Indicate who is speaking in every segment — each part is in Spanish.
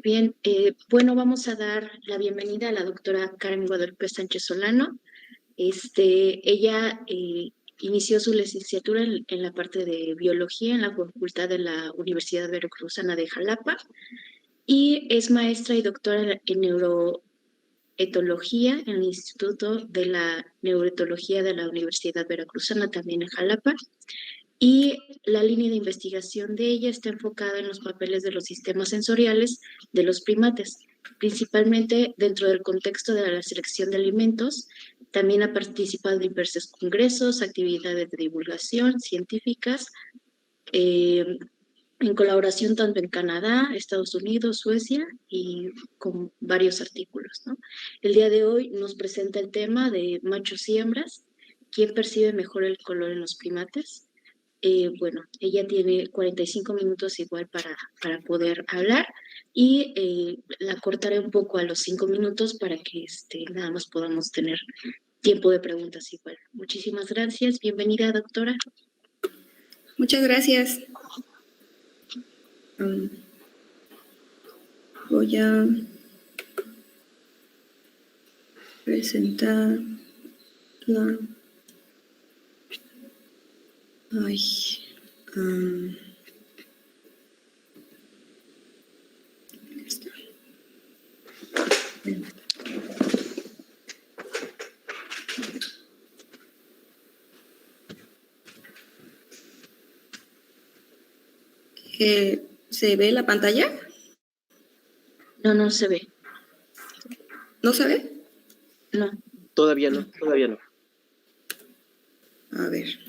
Speaker 1: Bien, bueno, vamos a dar la bienvenida a la doctora Karen Guadalupe Sánchez Solano. Ella inició su licenciatura en la parte de biología en la Facultad de la Universidad Veracruzana de Jalapa y es maestra y doctora en neuroetología en el Instituto de la Neuroetología de la Universidad Veracruzana, también en Jalapa. Y la línea de investigación de ella está enfocada en los papeles de los sistemas sensoriales de los primates, principalmente dentro del contexto de la selección de alimentos. También ha participado en diversos congresos, actividades de divulgación científicas, en colaboración tanto en Canadá, Estados Unidos, Suecia y con varios artículos, ¿no? El día de hoy nos presenta el tema de machos y hembras, ¿quién percibe mejor el color en los primates? Bueno, ella tiene 45 minutos igual para poder hablar y la cortaré un poco a los 5 minutos para que nada más podamos tener tiempo de preguntas igual. Muchísimas gracias. Bienvenida, doctora.
Speaker 2: Muchas gracias. Voy a presentar la... ¿Se ve la pantalla?
Speaker 1: No se ve.
Speaker 2: ¿No se ve?
Speaker 1: No.
Speaker 3: Todavía no.
Speaker 2: A ver.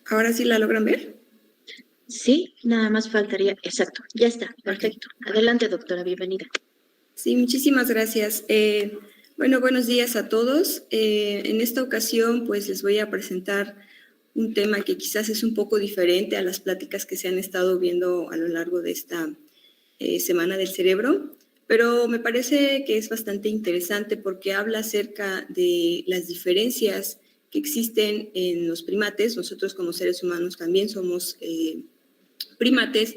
Speaker 2: ¿Ahora sí la logran ver?
Speaker 1: Sí, nada más faltaría. Exacto, ya está, perfecto. Adelante, doctora, bienvenida.
Speaker 2: Sí, muchísimas gracias. Bueno, buenos días a todos. En esta ocasión, pues les voy a presentar un tema que quizás es un poco diferente a las pláticas que se han estado viendo a lo largo de esta Semana del Cerebro, pero me parece que es bastante interesante porque habla acerca de las diferencias que existen en los primates. Nosotros como seres humanos también somos primates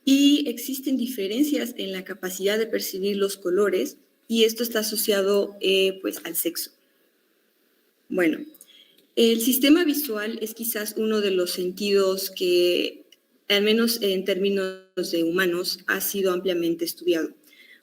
Speaker 2: y existen diferencias en la capacidad de percibir los colores y esto está asociado pues al sexo. Bueno, el sistema visual es quizás uno de los sentidos que, al menos en términos de humanos, ha sido ampliamente estudiado,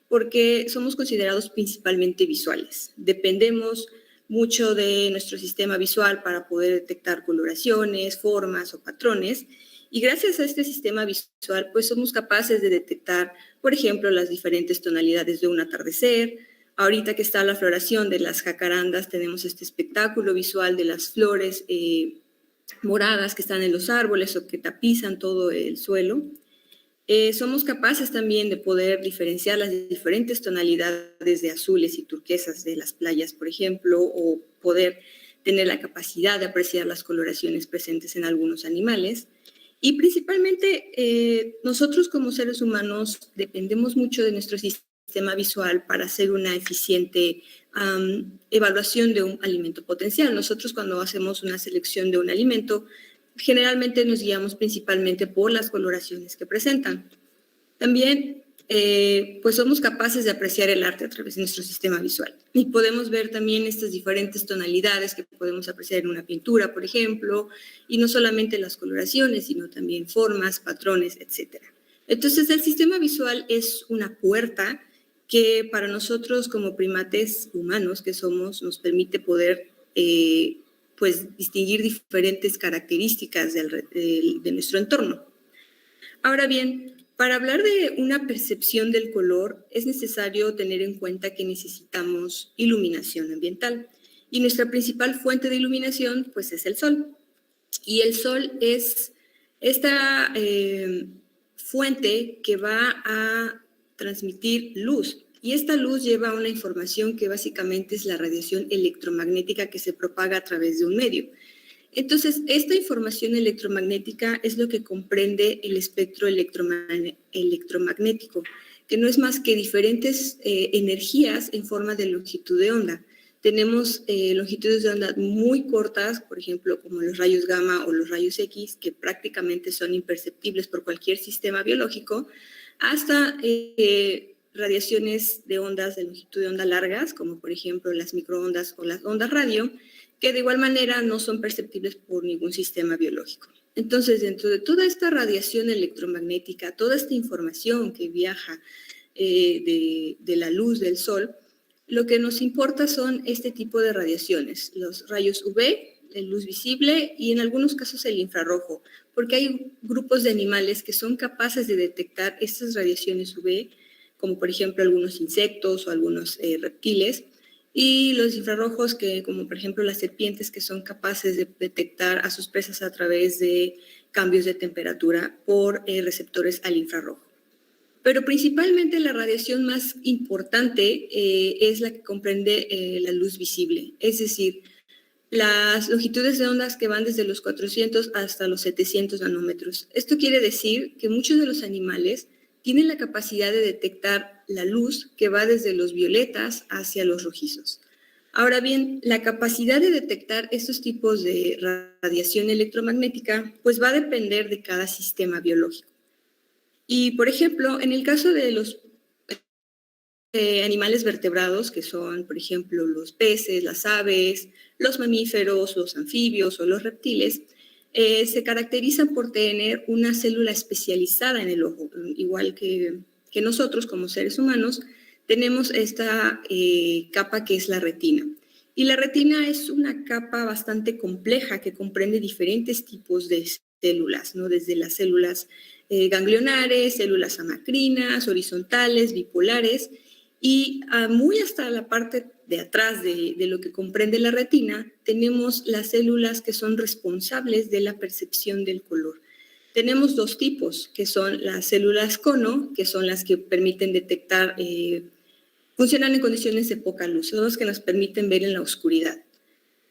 Speaker 2: porque somos considerados principalmente visuales. Dependemos mucho de nuestro sistema visual para poder detectar coloraciones, formas o patrones, y gracias a este sistema visual, pues somos capaces de detectar, por ejemplo, las diferentes tonalidades de un atardecer. Ahorita que está la floración de las jacarandas, tenemos este espectáculo visual de las flores moradas que están en los árboles o que tapizan todo el suelo. Somos capaces también de poder diferenciar las diferentes tonalidades de azules y turquesas de las playas, por ejemplo, o poder tener la capacidad de apreciar las coloraciones presentes en algunos animales. Y principalmente nosotros como seres humanos dependemos mucho de nuestro sistema visual para hacer una eficiente evaluación de un alimento potencial. Nosotros cuando hacemos una selección de un alimento, generalmente nos guiamos principalmente por las coloraciones que presentan. También pues somos capaces de apreciar el arte a través de nuestro sistema visual y podemos ver también estas diferentes tonalidades que podemos apreciar en una pintura, por ejemplo, y no solamente las coloraciones, sino también formas, patrones, etc. Entonces, el sistema visual es una puerta que para nosotros como primates humanos que somos, nos permite poder pues distinguir diferentes características de nuestro entorno. Ahora bien, para hablar de una percepción del color es necesario tener en cuenta que necesitamos iluminación ambiental y nuestra principal fuente de iluminación pues es el sol. Y el sol es esta fuente que va a transmitir luz. Y esta luz lleva una información que básicamente es la radiación electromagnética que se propaga a través de un medio. Entonces, esta información electromagnética es lo que comprende el espectro electromagnético, que no es más que diferentes energías en forma de longitud de onda. Tenemos longitudes de onda muy cortas, por ejemplo, como los rayos gamma o los rayos X, que prácticamente son imperceptibles por cualquier sistema biológico, hasta radiaciones de ondas de longitud de onda largas, como por ejemplo las microondas o las ondas radio, que de igual manera no son perceptibles por ningún sistema biológico. Entonces, dentro de toda esta radiación electromagnética, toda esta información que viaja de la luz del sol, lo que nos importa son este tipo de radiaciones, los rayos UV, la luz visible y en algunos casos el infrarrojo, porque hay grupos de animales que son capaces de detectar estas radiaciones UV, como por ejemplo algunos insectos o algunos reptiles, y los infrarrojos, que como por ejemplo las serpientes, que son capaces de detectar a sus presas a través de cambios de temperatura por receptores al infrarrojo. Pero principalmente la radiación más importante es la que comprende la luz visible, es decir, las longitudes de ondas que van desde los 400 hasta los 700 nanómetros. Esto quiere decir que muchos de los animales tienen la capacidad de detectar la luz que va desde los violetas hacia los rojizos. Ahora bien, la capacidad de detectar estos tipos de radiación electromagnética pues va a depender de cada sistema biológico. Y, por ejemplo, en el caso de los animales vertebrados, que son, por ejemplo, los peces, las aves, los mamíferos, los anfibios o los reptiles, se caracterizan por tener una célula especializada en el ojo, igual que nosotros como seres humanos, tenemos esta capa que es la retina. Y la retina es una capa bastante compleja que comprende diferentes tipos de células, ¿no? Desde las células ganglionares, células amacrinas, horizontales, bipolares, y muy hasta la parte de atrás de lo que comprende la retina, tenemos las células que son responsables de la percepción del color. Tenemos dos tipos, que son las células cono, que son las que permiten detectar, funcionan en condiciones de poca luz, son las que nos permiten ver en la oscuridad.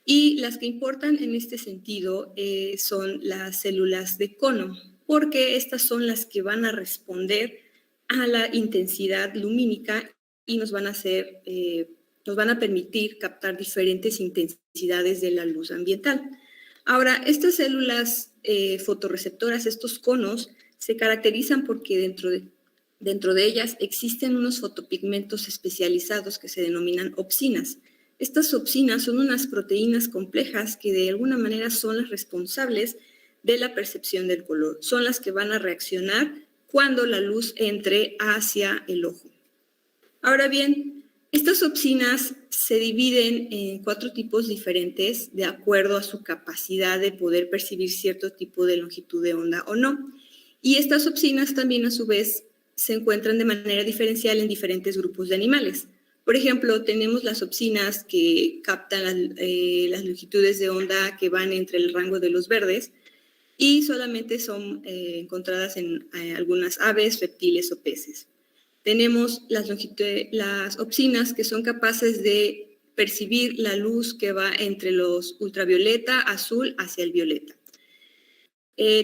Speaker 2: Y las que importan en este sentido son las células de cono, porque estas son las que van a responder a la intensidad lumínica y nos van a permitir captar diferentes intensidades de la luz ambiental. Ahora, estas células fotorreceptoras, estos conos, se caracterizan porque dentro de ellas existen unos fotopigmentos especializados que se denominan opsinas. Estas opsinas son unas proteínas complejas que de alguna manera son las responsables de la percepción del color. Son las que van a reaccionar cuando la luz entre hacia el ojo. Ahora bien, estas opsinas se dividen en 4 tipos diferentes de acuerdo a su capacidad de poder percibir cierto tipo de longitud de onda o no. Y estas opsinas también a su vez se encuentran de manera diferencial en diferentes grupos de animales. Por ejemplo, tenemos las opsinas que captan las longitudes de onda que van entre el rango de los verdes y solamente son encontradas en algunas aves, reptiles o peces. Tenemos las opsinas que son capaces de percibir la luz que va entre los ultravioleta, azul, hacia el violeta.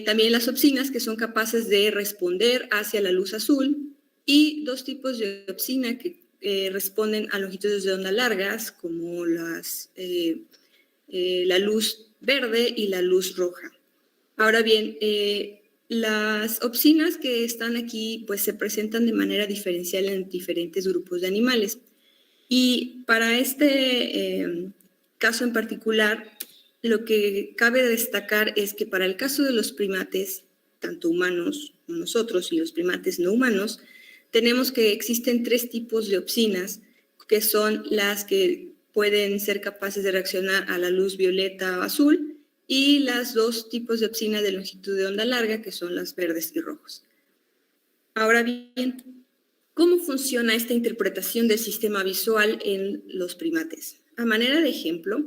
Speaker 2: También las opsinas que son capaces de responder hacia la luz azul y 2 tipos de opsina que responden a longitudes de onda largas, como la luz verde y la luz roja. Ahora bien, las opsinas que están aquí pues se presentan de manera diferencial en diferentes grupos de animales. Y para este caso en particular, lo que cabe destacar es que para el caso de los primates, tanto humanos como nosotros y los primates no humanos, tenemos que existen 3 tipos de opsinas, que son las que pueden ser capaces de reaccionar a la luz violeta o azul, y las 2 tipos de opsina de longitud de onda larga, que son las verdes y rojos. Ahora bien, ¿cómo funciona esta interpretación del sistema visual en los primates? A manera de ejemplo,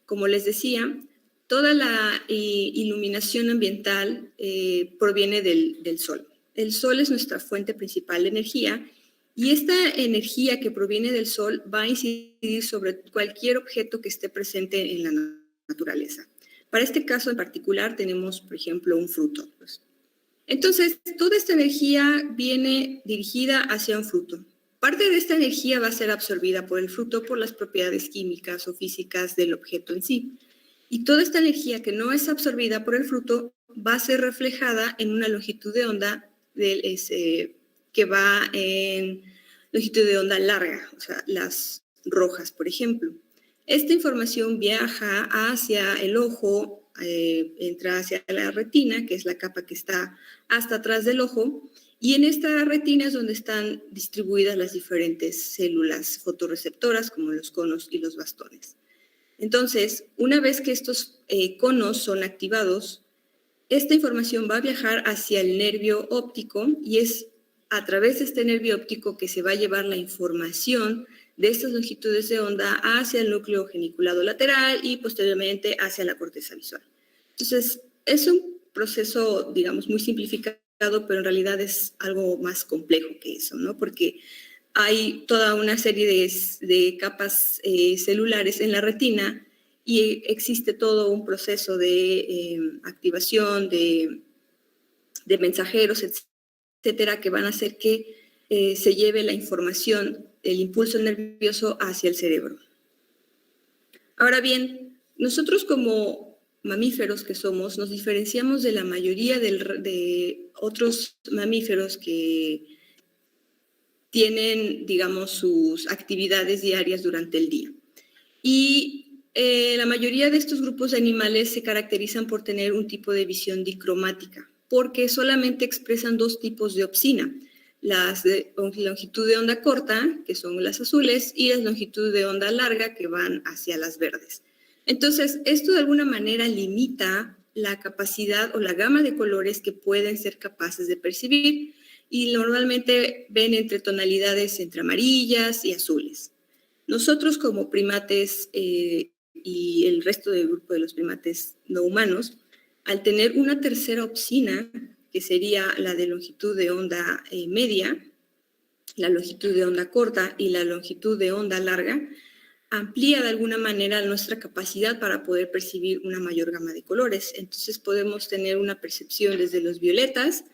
Speaker 2: como les decía, toda la iluminación ambiental proviene del sol. El sol es nuestra fuente principal de energía y esta energía que proviene del sol va a incidir sobre cualquier objeto que esté presente en la naturaleza. Para este caso en particular tenemos, por ejemplo, un fruto. Entonces, toda esta energía viene dirigida hacia un fruto. Parte de esta energía va a ser absorbida por el fruto por las propiedades químicas o físicas del objeto en sí. Y toda esta energía que no es absorbida por el fruto va a ser reflejada en una longitud de onda que va en longitud de onda larga, o sea, las rojas, por ejemplo. Esta información viaja hacia el ojo, entra hacia la retina, que es la capa que está hasta atrás del ojo, y en esta retina es donde están distribuidas las diferentes células fotorreceptoras, como los conos y los bastones. Entonces, una vez que estos conos son activados, esta información va a viajar hacia el nervio óptico y es a través de este nervio óptico que se va a llevar la información de estas longitudes de onda hacia el núcleo geniculado lateral y posteriormente hacia la corteza visual. Entonces, es un proceso, digamos, muy simplificado, pero en realidad es algo más complejo que eso, ¿no? Porque hay toda una serie de capas celulares en la retina y existe todo un proceso de activación de mensajeros, etcétera, que van a hacer que se lleve la información, el impulso nervioso hacia el cerebro. Ahora bien, nosotros como mamíferos que somos, nos diferenciamos de la mayoría de otros mamíferos que tienen, digamos, sus actividades diarias durante el día. Y la mayoría de estos grupos de animales se caracterizan por tener un tipo de visión dicromática, porque solamente expresan dos tipos de opsina, las de longitud de onda corta, que son las azules, y las longitud de onda larga, que van hacia las verdes. Entonces, esto de alguna manera limita la capacidad o la gama de colores que pueden ser capaces de percibir, y normalmente ven entre tonalidades entre amarillas y azules. Nosotros como primates y el resto del grupo de los primates no humanos, al tener una tercera opsina, que sería la de longitud de onda media, la longitud de onda corta y la longitud de onda larga, amplía de alguna manera nuestra capacidad para poder percibir una mayor gama de colores. Entonces podemos tener una percepción desde los violetas,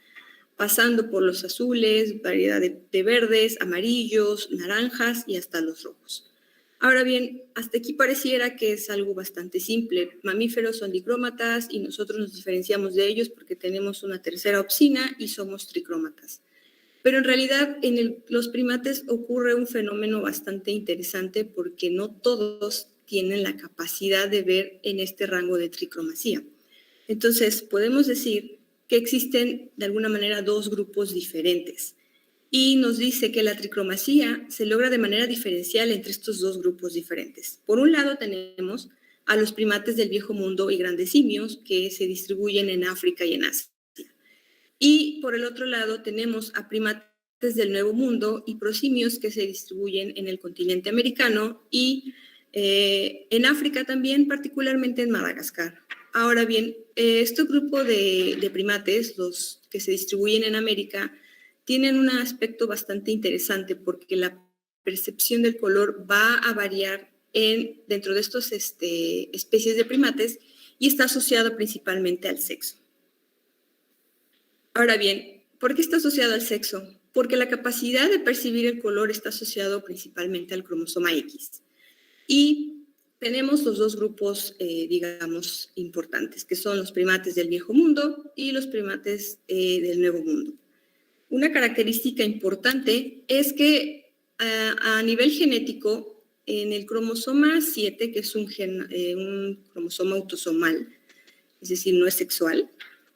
Speaker 2: pasando por los azules, variedad de verdes, amarillos, naranjas y hasta los rojos. Ahora bien, hasta aquí pareciera que es algo bastante simple. Mamíferos son dicrómatas y nosotros nos diferenciamos de ellos porque tenemos una tercera opsina y somos tricrómatas. Pero en realidad en los primates ocurre un fenómeno bastante interesante porque no todos tienen la capacidad de ver en este rango de tricromacia. Entonces, podemos decir que existen de alguna manera dos grupos diferentes. Y nos dice que la tricromacia se logra de manera diferencial entre estos dos grupos diferentes. Por un lado tenemos a los primates del viejo mundo y grandes simios que se distribuyen en África y en Asia. Y por el otro lado tenemos a primates del nuevo mundo y prosimios que se distribuyen en el continente americano y en África también, particularmente en Madagascar. Ahora bien, este grupo de primates, los que se distribuyen en América, tienen un aspecto bastante interesante porque la percepción del color va a variar dentro de estas especies de primates y está asociado principalmente al sexo. Ahora bien, ¿por qué está asociado al sexo? Porque la capacidad de percibir el color está asociado principalmente al cromosoma X. Y tenemos los dos grupos, digamos, importantes, que son los primates del viejo mundo y los primates del nuevo mundo. Una característica importante es que a nivel genético, en el cromosoma 7, que es un cromosoma autosomal, es decir, no es sexual,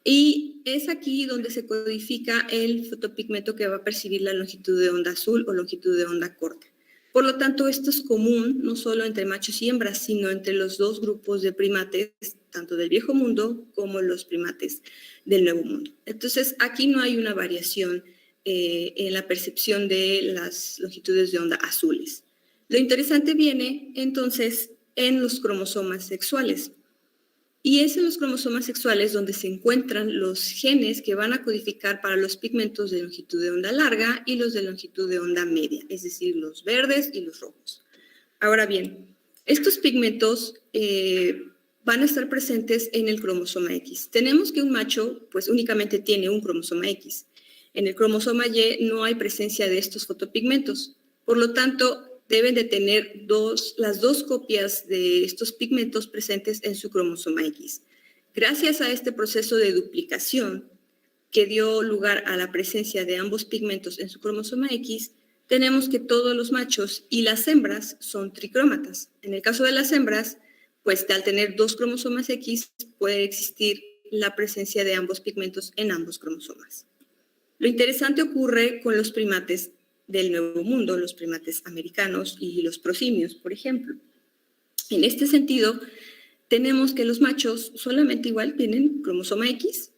Speaker 2: y es aquí donde se codifica el fotopigmento que va a percibir la longitud de onda azul o longitud de onda corta. Por lo tanto, esto es común no solo entre machos y hembras, sino entre los dos grupos de primates, tanto del viejo mundo como los primates del nuevo mundo. Entonces, aquí no hay una variación en la percepción de las longitudes de onda azules. Lo interesante viene, entonces, en los cromosomas sexuales. Y es en los cromosomas sexuales donde se encuentran los genes que van a codificar para los pigmentos de longitud de onda larga y los de longitud de onda media, es decir, los verdes y los rojos. Ahora bien, estos pigmentos van a estar presentes en el cromosoma X. Tenemos que un macho pues únicamente tiene un cromosoma X. En el cromosoma Y no hay presencia de estos fotopigmentos. Por lo tanto, deben de tener las dos copias de estos pigmentos presentes en su cromosoma X. Gracias a este proceso de duplicación que dio lugar a la presencia de ambos pigmentos en su cromosoma X, tenemos que todos los machos y las hembras son tricrómatas. En el caso de las hembras, pues al tener dos cromosomas X, puede existir la presencia de ambos pigmentos en ambos cromosomas. Lo interesante ocurre con los primates del Nuevo Mundo, los primates americanos y los prosimios, por ejemplo. En este sentido, tenemos que los machos solamente igual tienen cromosoma X,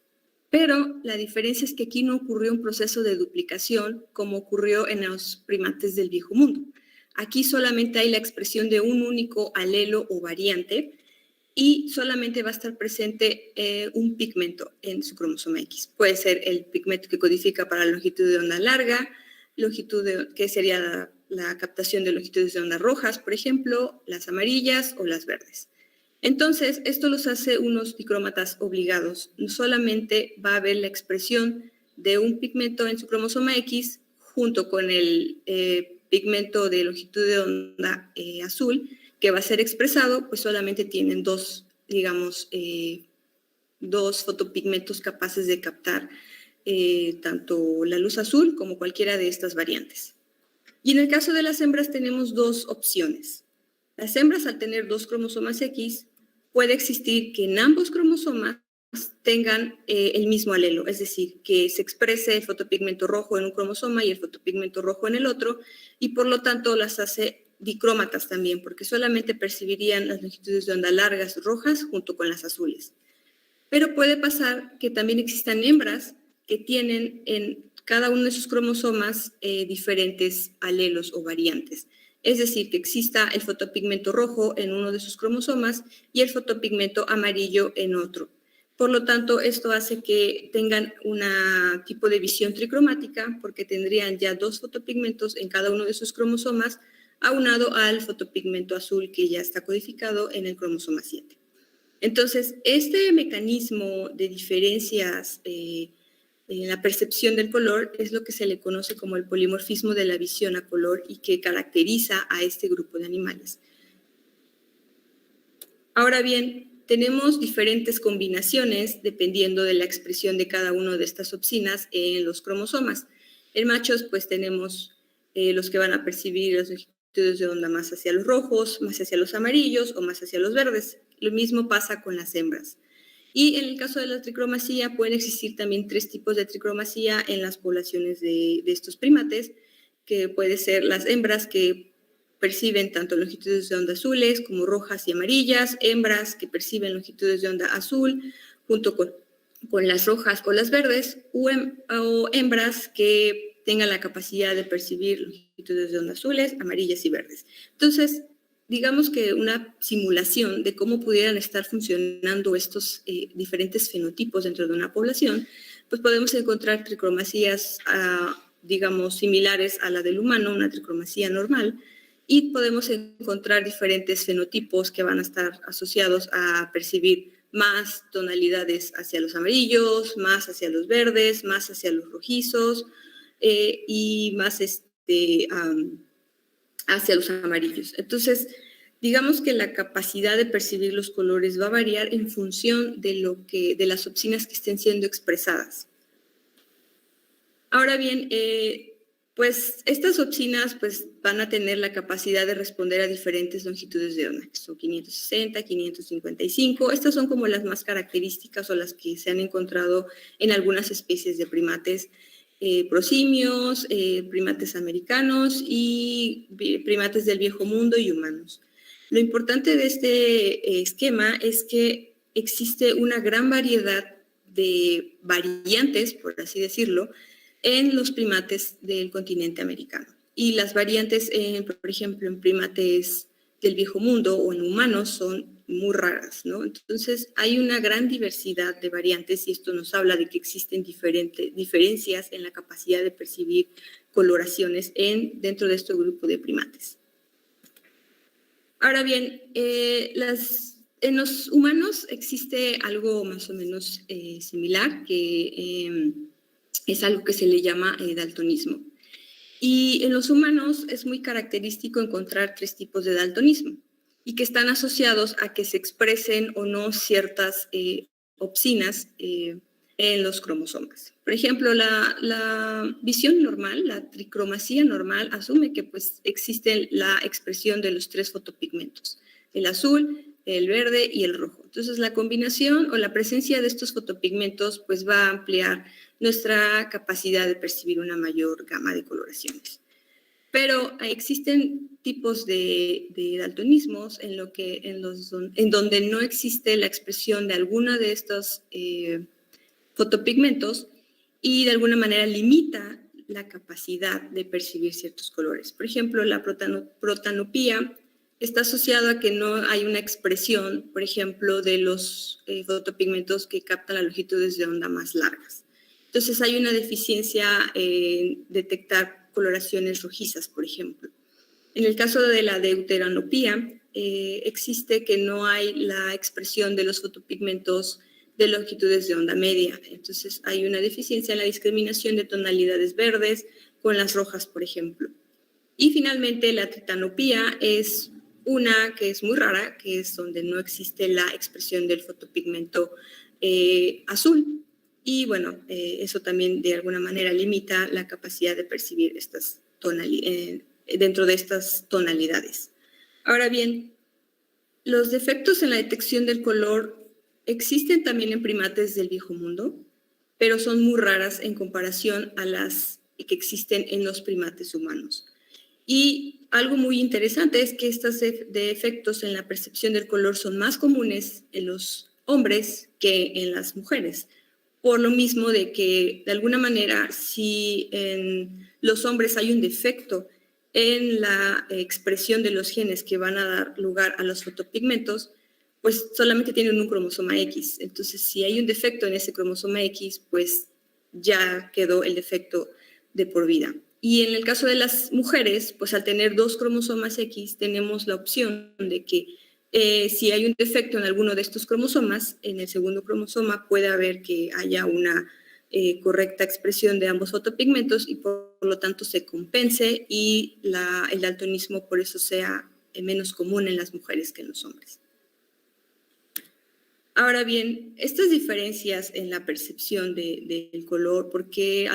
Speaker 2: pero la diferencia es que aquí no ocurrió un proceso de duplicación como ocurrió en los primates del Viejo Mundo. Aquí solamente hay la expresión de un único alelo o variante y solamente va a estar presente un pigmento en su cromosoma X. Puede ser el pigmento que codifica para la longitud de onda larga, que sería la captación de longitudes de onda rojas, por ejemplo, las amarillas o las verdes. Entonces, esto los hace unos dicrómatas obligados. No solamente va a haber la expresión de un pigmento en su cromosoma X junto con el pigmento de longitud de onda azul, que va a ser expresado, pues solamente tienen dos fotopigmentos capaces de captar tanto la luz azul como cualquiera de estas variantes. Y en el caso de las hembras tenemos dos opciones. Las hembras, al tener dos cromosomas X, puede existir que en ambos cromosomas tengan el mismo alelo, es decir, que se exprese el fotopigmento rojo en un cromosoma y el fotopigmento rojo en el otro, y por lo tanto las hace dicrómatas también, porque solamente percibirían las longitudes de onda largas rojas junto con las azules. Pero puede pasar que también existan hembras que tienen en cada uno de sus cromosomas diferentes alelos o variantes. Es decir, que exista el fotopigmento rojo en uno de sus cromosomas y el fotopigmento amarillo en otro. Por lo tanto, esto hace que tengan un tipo de visión tricromática porque tendrían ya dos fotopigmentos en cada uno de sus cromosomas aunado al fotopigmento azul que ya está codificado en el cromosoma 7. Entonces, este mecanismo de diferencias en la percepción del color es lo que se le conoce como el polimorfismo de la visión a color y que caracteriza a este grupo de animales. Ahora bien, tenemos diferentes combinaciones dependiendo de la expresión de cada una de estas opsinas en los cromosomas. En machos, pues tenemos los que van a percibir las longitudes de onda más hacia los rojos, más hacia los amarillos o más hacia los verdes. Lo mismo pasa con las hembras. Y en el caso de la tricromasia, pueden existir también tres tipos de tricromasia en las poblaciones de estos primates, que puede ser las hembras que perciben tanto longitudes de onda azules como rojas y amarillas, hembras que perciben longitudes de onda azul junto con las rojas o las verdes, o hembras que tengan la capacidad de percibir longitudes de onda azules, amarillas y verdes. Entonces, digamos que una simulación de cómo pudieran estar funcionando estos diferentes fenotipos dentro de una población, pues podemos encontrar tricromasías, digamos, similares a la del humano, una tricromasía normal, y podemos encontrar diferentes fenotipos que van a estar asociados a percibir más tonalidades hacia los amarillos, más hacia los verdes, más hacia los rojizos y más hacia los amarillos. Entonces, digamos que la capacidad de percibir los colores va a variar en función de las opsinas que estén siendo expresadas. Ahora bien, pues estas opsinas pues, van a tener la capacidad de responder a diferentes longitudes de onda, que son 560, 555. Estas son como las más características o las que se han encontrado en algunas especies de primates prosimios, primates americanos y primates del Viejo Mundo y humanos. Lo importante de este esquema es que existe una gran variedad de variantes, por así decirlo, en los primates del continente americano. Y las variantes, por ejemplo, en primates del Viejo Mundo o en humanos son muy raras, ¿no? Entonces, hay una gran diversidad de variantes y esto nos habla de que existen diferencias en la capacidad de percibir coloraciones dentro de este grupo de primates. Ahora bien, en los humanos existe algo más o menos similar, que es algo que se le llama daltonismo. Y en los humanos es muy característico encontrar 3 tipos de daltonismo y que están asociados a que se expresen o no ciertas opsinas en los cromosomas. Por ejemplo, la visión normal, la tricromacia normal, asume que pues, existe la expresión de los 3 fotopigmentos, el azul, el verde y el rojo. Entonces, la combinación o la presencia de estos fotopigmentos pues, va a ampliar nuestra capacidad de percibir una mayor gama de coloraciones. Pero existen tipos de daltonismos en donde no existe la expresión de alguna de estos fotopigmentos y de alguna manera limita la capacidad de percibir ciertos colores. Por ejemplo, la protanopía está asociado a que no hay una expresión, por ejemplo, de los fotopigmentos que captan las longitudes de onda más largas. Entonces hay una deficiencia en detectar coloraciones rojizas, por ejemplo. En el caso de la deuteranopía, existe que no hay la expresión de los fotopigmentos de longitudes de onda media. Entonces hay una deficiencia en la discriminación de tonalidades verdes con las rojas, por ejemplo. Y finalmente la tritanopía es una que es muy rara, que es donde no existe la expresión del fotopigmento azul. Y bueno, eso también de alguna manera limita la capacidad de percibir estas dentro de estas tonalidades. Ahora bien, los defectos en la detección del color existen también en primates del viejo mundo, pero son muy raras en comparación a las que existen en los primates humanos. Y algo muy interesante es que estos defectos en la percepción del color son más comunes en los hombres que en las mujeres. Por lo mismo de que, de alguna manera, si en los hombres hay un defecto en la expresión de los genes que van a dar lugar a los fotopigmentos, pues solamente tienen un cromosoma X. Entonces, si hay un defecto en ese cromosoma X, pues ya quedó el defecto de por vida. Y en el caso de las mujeres, pues al tener 2 cromosomas X, tenemos la opción de que si hay un defecto en alguno de estos cromosomas, en el segundo cromosoma puede haber que haya una correcta expresión de ambos fotopigmentos y por lo tanto se compense y el daltonismo por eso sea menos común en las mujeres que en los hombres. Ahora bien, estas diferencias en la percepción del color, ¿por qué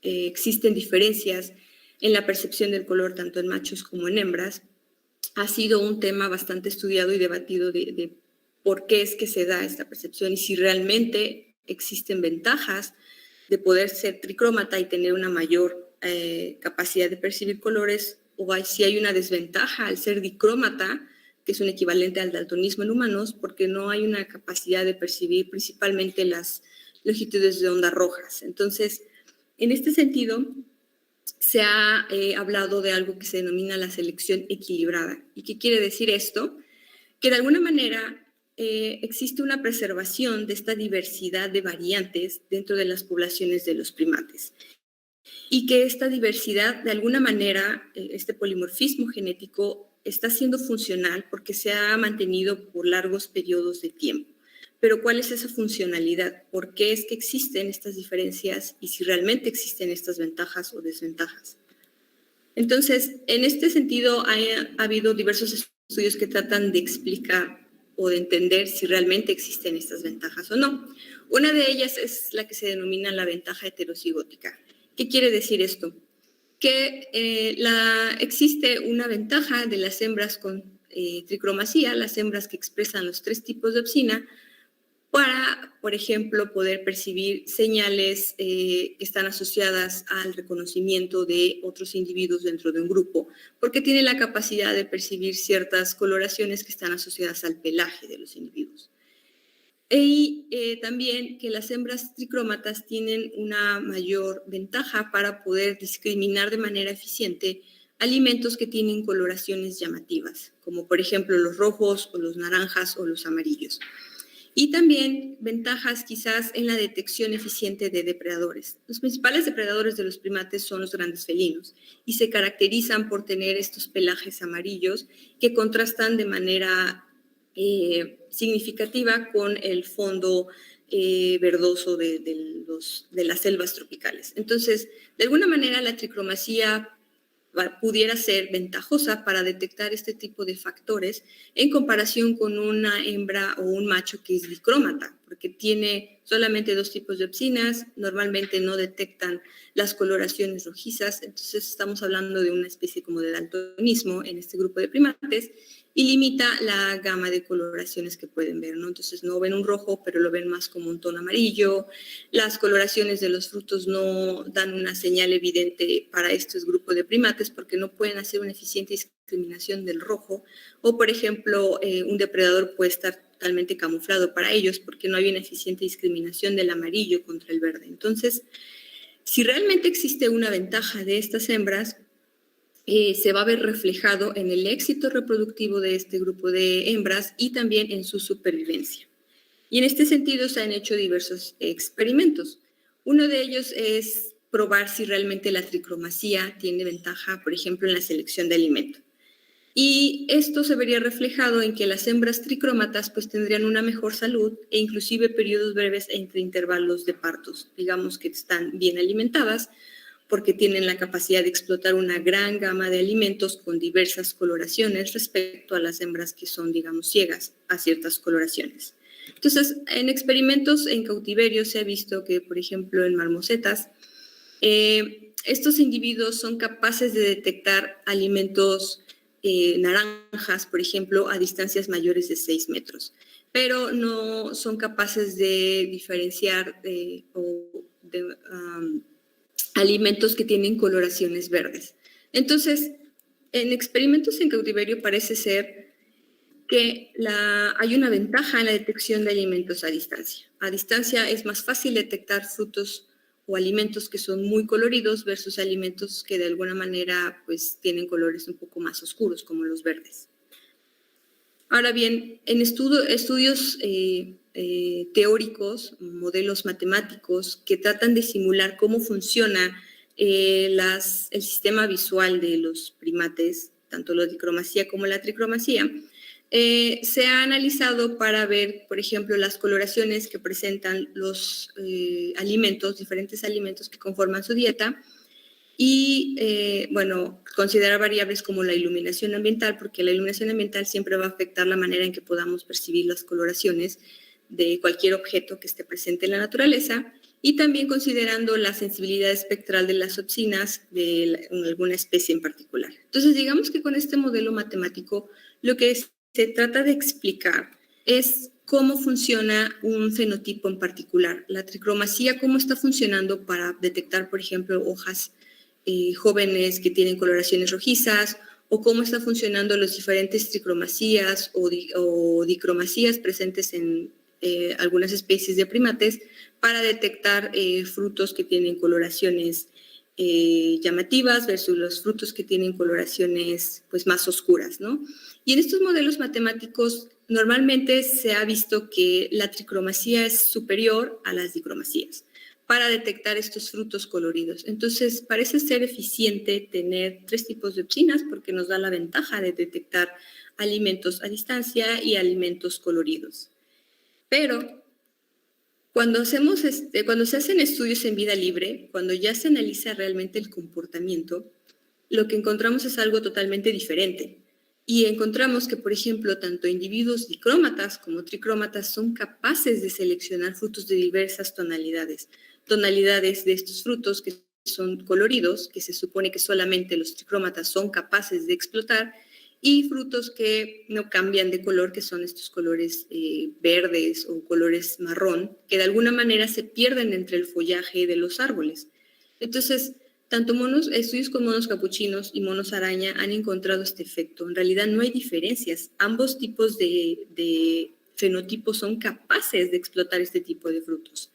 Speaker 2: existen diferencias en la percepción del color tanto en machos como en hembras? Ha sido un tema bastante estudiado y debatido de por qué es que se da esta percepción y si realmente existen ventajas de poder ser tricrómata y tener una mayor capacidad de percibir colores, o si hay una desventaja al ser dicrómata, que es un equivalente al daltonismo en humanos, porque no hay una capacidad de percibir principalmente las longitudes de onda rojas. Entonces, en este sentido, se ha hablado de algo que se denomina la selección equilibrada. ¿Y qué quiere decir esto? Que de alguna manera existe una preservación de esta diversidad de variantes dentro de las poblaciones de los primates. Y que esta diversidad, de alguna manera, este polimorfismo genético está siendo funcional porque se ha mantenido por largos periodos de tiempo. Pero ¿cuál es esa funcionalidad? ¿Por qué es que existen estas diferencias y si realmente existen estas ventajas o desventajas? Entonces, en este sentido, ha habido diversos estudios que tratan de explicar o de entender si realmente existen estas ventajas o no. Una de ellas es la que se denomina la ventaja heterocigótica. ¿Qué quiere decir esto? Que existe una ventaja de las hembras con tricromacia, las hembras que expresan los 3 tipos de opsina, para, por ejemplo, poder percibir señales que están asociadas al reconocimiento de otros individuos dentro de un grupo, porque tiene la capacidad de percibir ciertas coloraciones que están asociadas al pelaje de los individuos. Y también que las hembras tricrómatas tienen una mayor ventaja para poder discriminar de manera eficiente alimentos que tienen coloraciones llamativas, como por ejemplo los rojos o los naranjas o los amarillos. Y también ventajas quizás en la detección eficiente de depredadores. Los principales depredadores de los primates son los grandes felinos y se caracterizan por tener estos pelajes amarillos que contrastan de manera significativa con el fondo verdoso de las selvas tropicales. Entonces, de alguna manera la tricromacia pudiera ser ventajosa para detectar este tipo de factores en comparación con una hembra o un macho que es dicrómata, porque tiene solamente 2 tipos de opsinas, normalmente no detectan las coloraciones rojizas, entonces estamos hablando de una especie como de daltonismo en este grupo de primates y limita la gama de coloraciones que pueden ver, ¿no? Entonces no ven un rojo, pero lo ven más como un tono amarillo. Las coloraciones de los frutos no dan una señal evidente para estos grupos de primates porque no pueden hacer una eficiente discriminación del rojo o, por ejemplo, un depredador puede estar totalmente camuflado para ellos porque no hay una eficiente discriminación del amarillo contra el verde. Entonces, si realmente existe una ventaja de estas hembras, se va a ver reflejado en el éxito reproductivo de este grupo de hembras y también en su supervivencia. Y en este sentido se han hecho diversos experimentos. Uno de ellos es probar si realmente la tricromacia tiene ventaja, por ejemplo, en la selección de alimento. Y esto se vería reflejado en que las hembras tricrómatas pues tendrían una mejor salud e inclusive periodos breves entre intervalos de partos. Digamos que están bien alimentadas, porque tienen la capacidad de explotar una gran gama de alimentos con diversas coloraciones respecto a las hembras que son, digamos, ciegas a ciertas coloraciones. Entonces, en experimentos en cautiverio se ha visto que, por ejemplo, en marmosetas, estos individuos son capaces de detectar alimentos naranjas, por ejemplo, a distancias mayores de 6 metros, pero no son capaces de diferenciar alimentos que tienen coloraciones verdes. Entonces, en experimentos en cautiverio parece ser que hay una ventaja en la detección de alimentos a distancia. A distancia es más fácil detectar frutos o alimentos que son muy coloridos versus alimentos que de alguna manera pues, tienen colores un poco más oscuros, como los verdes. Ahora bien, en estudios teóricos, modelos matemáticos que tratan de simular cómo funciona el sistema visual de los primates, tanto la dicromacia como la tricromacia, se ha analizado para ver, por ejemplo, las coloraciones que presentan los diferentes alimentos que conforman su dieta, y, considerar variables como la iluminación ambiental, porque la iluminación ambiental siempre va a afectar la manera en que podamos percibir las coloraciones de cualquier objeto que esté presente en la naturaleza, y también considerando la sensibilidad espectral de las opsinas de alguna especie en particular. Entonces, digamos que con este modelo matemático, lo que se trata de explicar es cómo funciona un fenotipo en particular. La tricromacia, cómo está funcionando para detectar, por ejemplo, hojas jóvenes que tienen coloraciones rojizas, o cómo están funcionando las diferentes tricromacias o dicromacias presentes en algunas especies de primates para detectar frutos que tienen coloraciones llamativas versus los frutos que tienen coloraciones pues, más oscuras, ¿no? Y en estos modelos matemáticos normalmente se ha visto que la tricromacia es superior a las dicromacias para detectar estos frutos coloridos. Entonces, parece ser eficiente tener 3 tipos de opsinas porque nos da la ventaja de detectar alimentos a distancia y alimentos coloridos. Pero cuando se hacen estudios en vida libre, cuando ya se analiza realmente el comportamiento, lo que encontramos es algo totalmente diferente. Y encontramos que, por ejemplo, tanto individuos dicrómatas como tricrómatas son capaces de seleccionar frutos de diversas tonalidades de estos frutos que son coloridos, que se supone que solamente los tricrómatas son capaces de explotar, y frutos que no cambian de color, que son estos colores verdes o colores marrón, que de alguna manera se pierden entre el follaje de los árboles. Entonces, tanto estudios con monos capuchinos y monos araña han encontrado este efecto. En realidad no hay diferencias. Ambos tipos de fenotipos son capaces de explotar este tipo de frutos.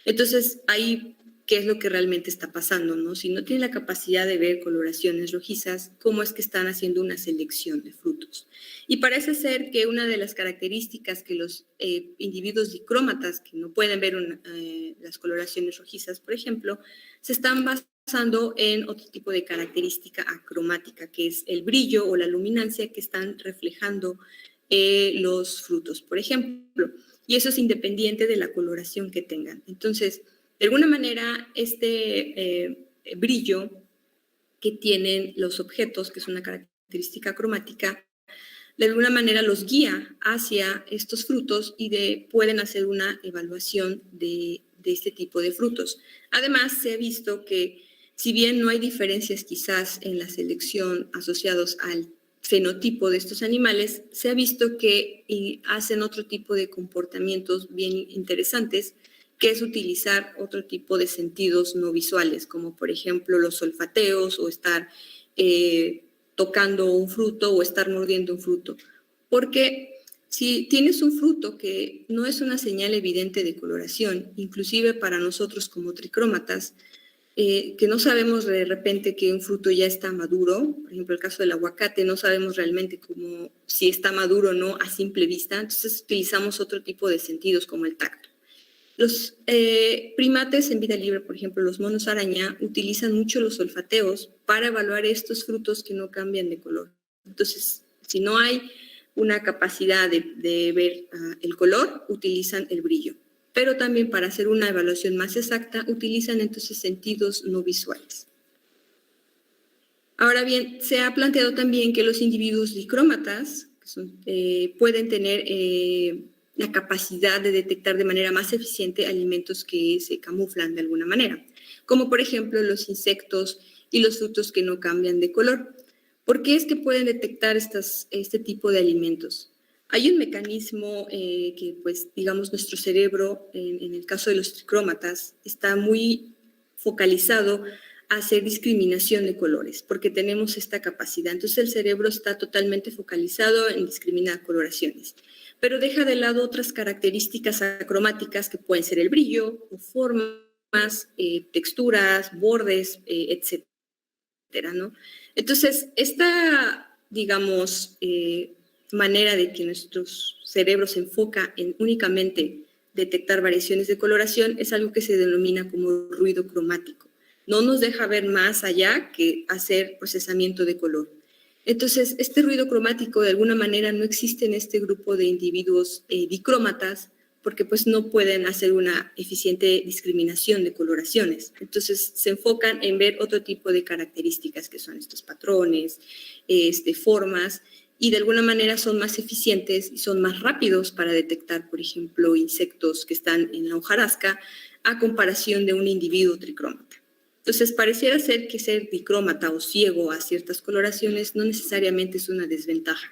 Speaker 2: Entonces, ahí, ¿qué es lo que realmente está pasando, ¿no? Si no tienen la capacidad de ver coloraciones rojizas, ¿cómo es que están haciendo una selección de frutos? Y parece ser que una de las características que los individuos dicrómatas, que no pueden ver las coloraciones rojizas, por ejemplo, se están basando en otro tipo de característica acromática, que es el brillo o la luminancia que están reflejando los frutos. Por ejemplo, y eso es independiente de la coloración que tengan. Entonces, de alguna manera, este brillo que tienen los objetos, que es una característica cromática, de alguna manera los guía hacia estos frutos y pueden hacer una evaluación de este tipo de frutos. Además, se ha visto que si bien no hay diferencias quizás en la selección asociados al fenotipo de estos animales, se ha visto que hacen otro tipo de comportamientos bien interesantes, que es utilizar otro tipo de sentidos no visuales, como por ejemplo los olfateos o estar tocando un fruto o estar mordiendo un fruto. Porque si tienes un fruto que no es una señal evidente de coloración, inclusive para nosotros como tricrómatas, que no sabemos de repente que un fruto ya está maduro, por ejemplo el caso del aguacate, no sabemos realmente cómo, si está maduro o no a simple vista, entonces utilizamos otro tipo de sentidos como el tacto. Los primates en vida libre, por ejemplo, los monos araña, utilizan mucho los olfateos para evaluar estos frutos que no cambian de color. Entonces, si no hay una capacidad de ver el color, utilizan el brillo. Pero también para hacer una evaluación más exacta, utilizan entonces sentidos no visuales. Ahora bien, se ha planteado también que los individuos dicrómatas pueden tener la capacidad de detectar de manera más eficiente alimentos que se camuflan de alguna manera, como por ejemplo los insectos y los frutos que no cambian de color. ¿Por qué es que pueden detectar este tipo de alimentos? Hay un mecanismo que, pues, digamos, nuestro cerebro, en el caso de los tricrómatas, está muy focalizado a hacer discriminación de colores, porque tenemos esta capacidad. Entonces, el cerebro está totalmente focalizado en discriminar coloraciones, pero deja de lado otras características acromáticas que pueden ser el brillo, o formas, texturas, bordes, etcétera, ¿no? Entonces, esta, digamos, manera de que nuestros cerebros se enfoca en únicamente detectar variaciones de coloración es algo que se denomina como ruido cromático. No nos deja ver más allá que hacer procesamiento de color. Entonces, este ruido cromático de alguna manera no existe en este grupo de individuos dicrómatas porque pues no pueden hacer una eficiente discriminación de coloraciones. Entonces, se enfocan en ver otro tipo de características que son estos patrones, formas, y de alguna manera son más eficientes y son más rápidos para detectar, por ejemplo, insectos que están en la hojarasca a comparación de un individuo tricrómata. Entonces, pareciera ser que ser dicrómata o ciego a ciertas coloraciones no necesariamente es una desventaja.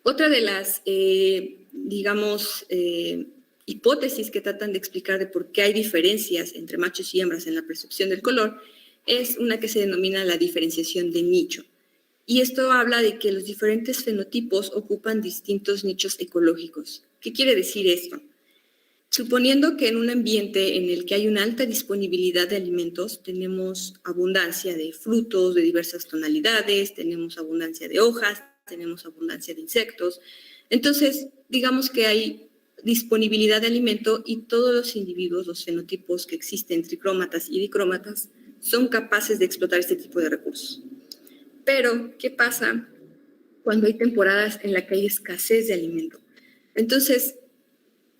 Speaker 2: Otra de las, digamos, hipótesis que tratan de explicar de por qué hay diferencias entre machos y hembras en la percepción del color es una que se denomina la diferenciación de nicho. Y esto habla de que los diferentes fenotipos ocupan distintos nichos ecológicos. ¿Qué quiere decir esto? Suponiendo que en un ambiente en el que hay una alta disponibilidad de alimentos, tenemos abundancia de frutos de diversas tonalidades, tenemos abundancia de hojas, tenemos abundancia de insectos. Entonces, digamos que hay disponibilidad de alimento y todos los individuos, los fenotipos que existen, tricrómatas y dicrómatas, son capaces de explotar este tipo de recursos. Pero, ¿qué pasa cuando hay temporadas en las que hay escasez de alimento? Entonces,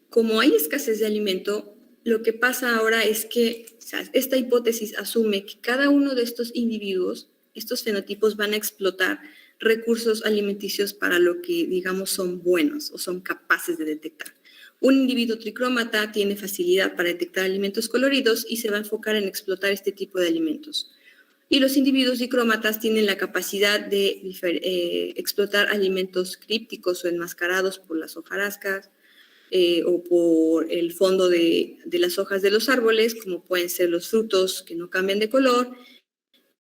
Speaker 2: como hay escasez de alimento, lo que pasa ahora es que esta hipótesis asume que cada uno de estos individuos, estos fenotipos, van a explotar recursos alimenticios para lo que, digamos, son buenos o son capaces de detectar. Un individuo tricrómata tiene facilidad para detectar alimentos coloridos y se va a enfocar en explotar este tipo de alimentos. Y los individuos dicrómatas tienen la capacidad de explotar alimentos crípticos o enmascarados por las hojarascas, o por el fondo de las hojas de los árboles, como pueden ser los frutos que no cambian de color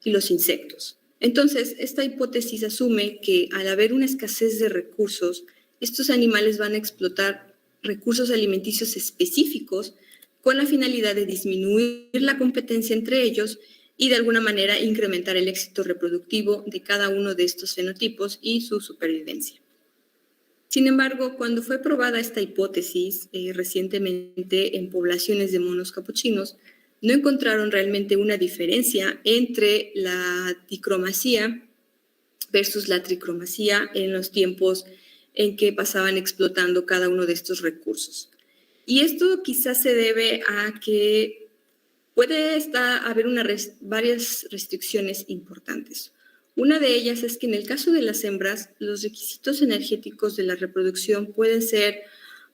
Speaker 2: y los insectos. Entonces, esta hipótesis asume que al haber una escasez de recursos, estos animales van a explotar recursos alimenticios específicos con la finalidad de disminuir la competencia entre ellos y de alguna manera incrementar el éxito reproductivo de cada uno de estos fenotipos y su supervivencia. Sin embargo, cuando fue probada esta hipótesis recientemente en poblaciones de monos capuchinos, no encontraron realmente una diferencia entre la dicromacía versus la tricromacía en los tiempos en que pasaban explotando cada uno de estos recursos. Y esto quizás se debe a que puede haber varias restricciones importantes. Una de ellas es que en el caso de las hembras, los requisitos energéticos de la reproducción pueden ser,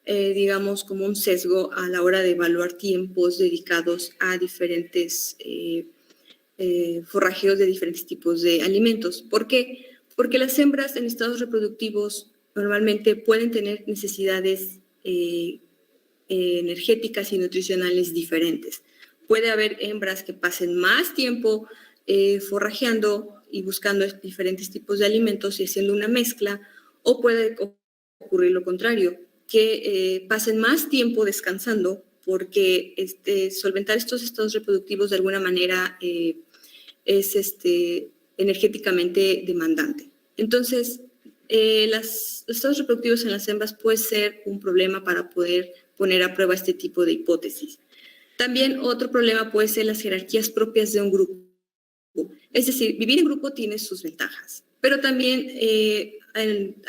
Speaker 2: digamos, como un sesgo a la hora de evaluar tiempos dedicados a diferentes forrajeos de diferentes tipos de alimentos. ¿Por qué? Porque las hembras en estados reproductivos normalmente pueden tener necesidades energéticas y nutricionales diferentes. Puede haber hembras que pasen más tiempo forrajeando y buscando diferentes tipos de alimentos y haciendo una mezcla, o puede ocurrir lo contrario, que pasen más tiempo descansando porque solventar estos estados reproductivos de alguna manera es energéticamente demandante. Entonces, los estados reproductivos en las hembras puede ser un problema para poder poner a prueba este tipo de hipótesis. También otro problema puede ser las jerarquías propias de un grupo. Es decir, vivir en grupo tiene sus ventajas, pero también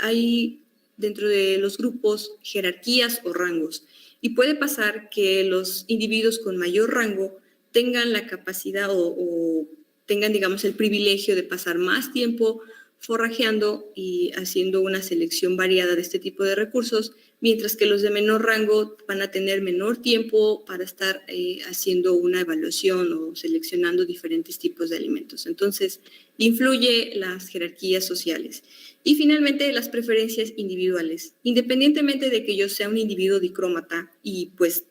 Speaker 2: hay dentro de los grupos jerarquías o rangos, y puede pasar que los individuos con mayor rango tengan la capacidad o tengan, digamos, el privilegio de pasar más tiempo forrajeando y haciendo una selección variada de este tipo de recursos, mientras que los de menor rango van a tener menor tiempo para estar haciendo una evaluación o seleccionando diferentes tipos de alimentos. Entonces, influye las jerarquías sociales. Y finalmente, las preferencias individuales. Independientemente de que yo sea un individuo dicrómata y pues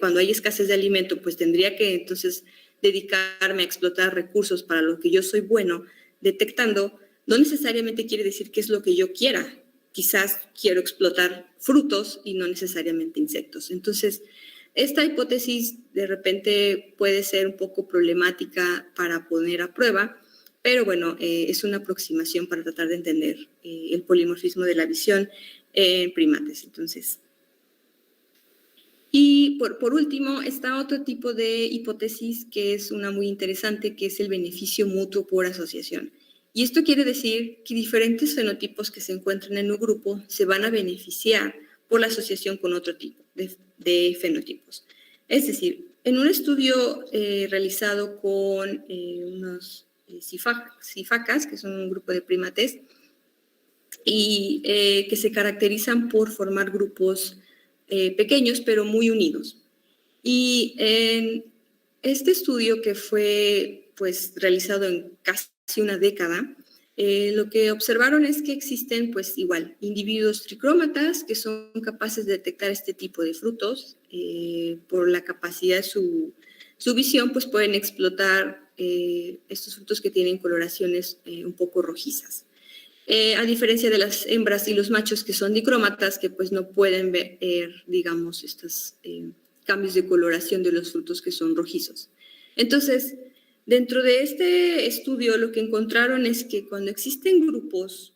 Speaker 2: cuando hay escasez de alimento, pues tendría que entonces dedicarme a explotar recursos para lo que yo soy bueno, detectando, no necesariamente quiere decir que es lo que yo quiera. Quizás quiero explotar frutos y no necesariamente insectos. Entonces, esta hipótesis de repente puede ser un poco problemática para poner a prueba, pero bueno, es una aproximación para tratar de entender el polimorfismo de la visión en primates. Entonces, y por último, está otro tipo de hipótesis que es una muy interesante, que es el beneficio mutuo por asociación. Y esto quiere decir que diferentes fenotipos que se encuentran en un grupo se van a beneficiar por la asociación con otro tipo de fenotipos. Es decir, en un estudio realizado con unos cifacas, que son un grupo de primates, y que se caracterizan por formar grupos pequeños pero muy unidos. Y en este estudio, que fue pues realizado en casi una década, lo que observaron es que existen pues igual individuos tricrómatas que son capaces de detectar este tipo de frutos. Por la capacidad de su visión, pues pueden explotar estos frutos que tienen coloraciones un poco rojizas. A diferencia de las hembras y los machos que son dicrómatas, que pues no pueden ver, digamos, estos cambios de coloración de los frutos que son rojizos. Entonces, dentro de este estudio lo que encontraron es que cuando existen grupos